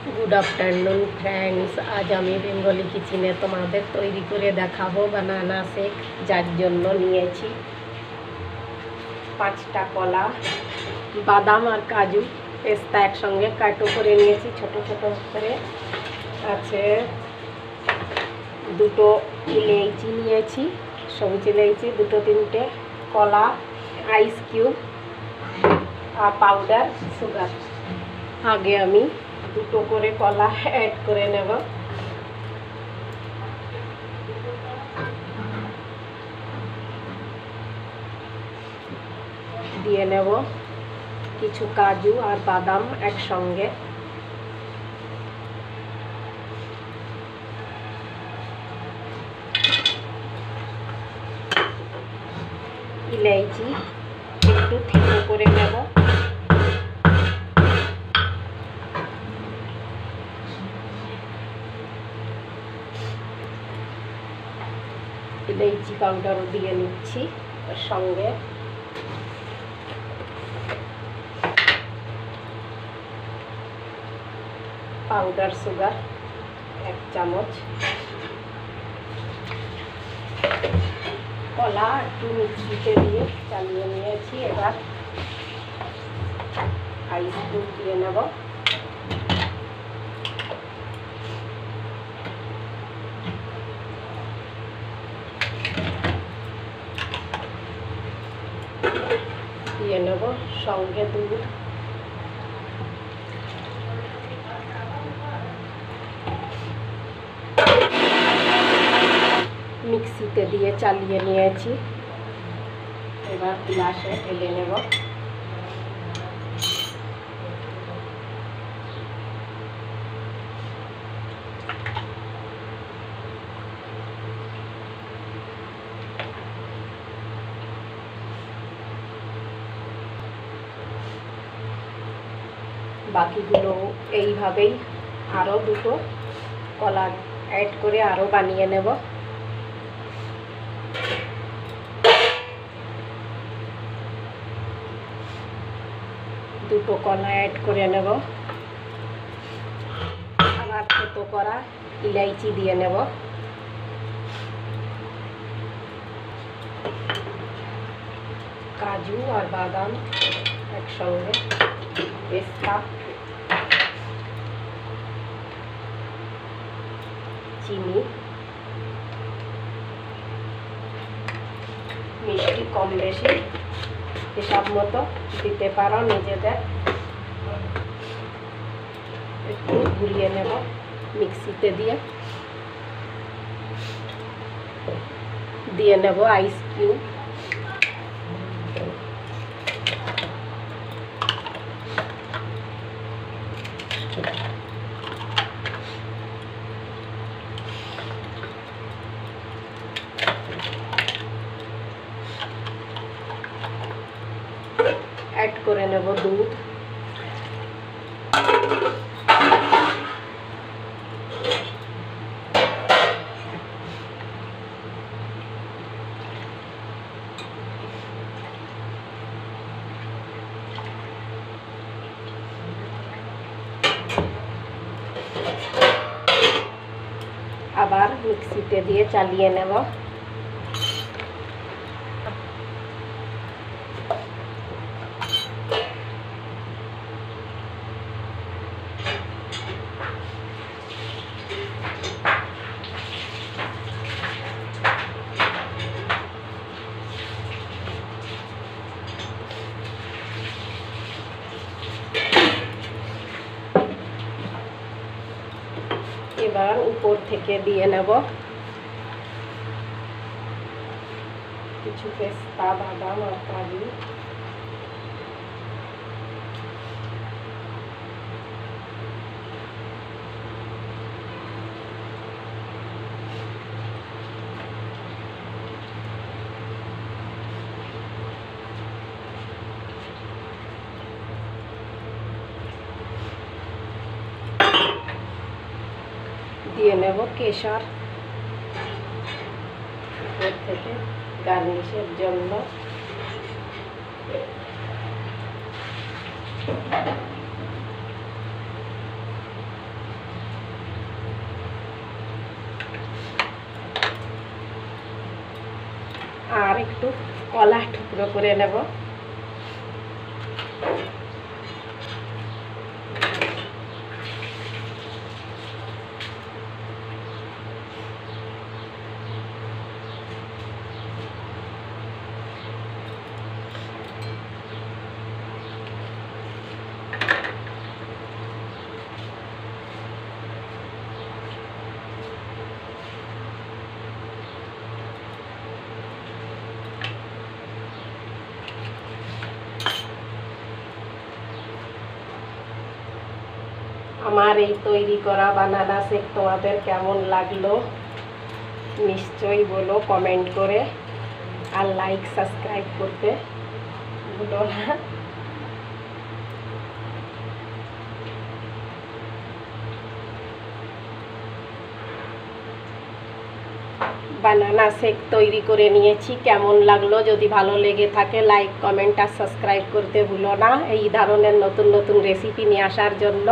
Good afternoon friends. आज আমি Bengali কিচেনে তোমাদের তৈরি করে দেখাবো বানানা শেক। যার জন্য নিয়েছি 5টা কলা, বাদাম আর কাজু পেস্তা একসঙ্গে কাটো করে নিয়েছি ছোট ছোট করে। আছে দুটো ইলাইচি নিয়েছি, সবুজ ইলাইচি দুটো তিনটে, কলা, আইস কিউব আর পাউডার সুগার। আগে আমি দুটো করে কলা অ্যাড করে নেব। দিয়ে নেব কিছু কাজু আর বাদাম একসঙ্গে। ইলাইচি একটু থেতো করে নেব। ইলাইচি পাউডারও দিয়ে নিচ্ছি ওর সঙ্গে। পাউডার সুগার 1 চামচ। কলা একটু মিক্সিতে দিয়ে চালিয়ে নিয়েছি। এবার আইস কিউব দিয়ে নেব। দিয়ে নেব সঙ্গে দুধ। মিক্সিতে দিয়ে চালিয়ে নিয়েছি। এবার গ্লাসে ঢেলে নেব। বাকিগুলো এইভাবেই আরও দুটো কলা অ্যাড করে আরও বানিয়ে নেব। দুটো কলা অ্যাড করে নেব। আবার থেতো করা ইলাইচি দিয়ে নেব। কাজু আর বাদাম একসঙ্গে, পেস্তা, চিনি, মিষ্টি কম বেশি হিসাব মতো দিতে পারো নিজেদের। একটু ঘুরিয়ে নেব মিক্সিতে দিয়ে। দিয়ে নেব আইস কিউব। অ্যাড করে নেব দুধ। আবার মিক্সিতে দিয়ে চালিয়ে নেব। এবার উপর থেকে দিয়ে নেব কিছু পেস্তা, বাদাম আর কাজু। দিয়ে নেব কেশর উপর থেকে গার্নিশের জন্য। একটু কলা টুকরো করে নেব। আমার এই তৈরি করা বানানা শেক তোমাদের কেমন লাগলো নিশ্চয়ই বলো কমেন্ট করে, আর লাইক সাবস্ক্রাইব করতে ভুলো না। বানানা শেক তৈরি করে নিয়েছি, কেমন লাগলো যদি ভালো লেগে থাকে লাইক কমেন্ট আর সাবস্ক্রাইব করতে ভুলো না এই ধরনের নতুন নতুন রেসিপি নিয়ে আসার জন্য।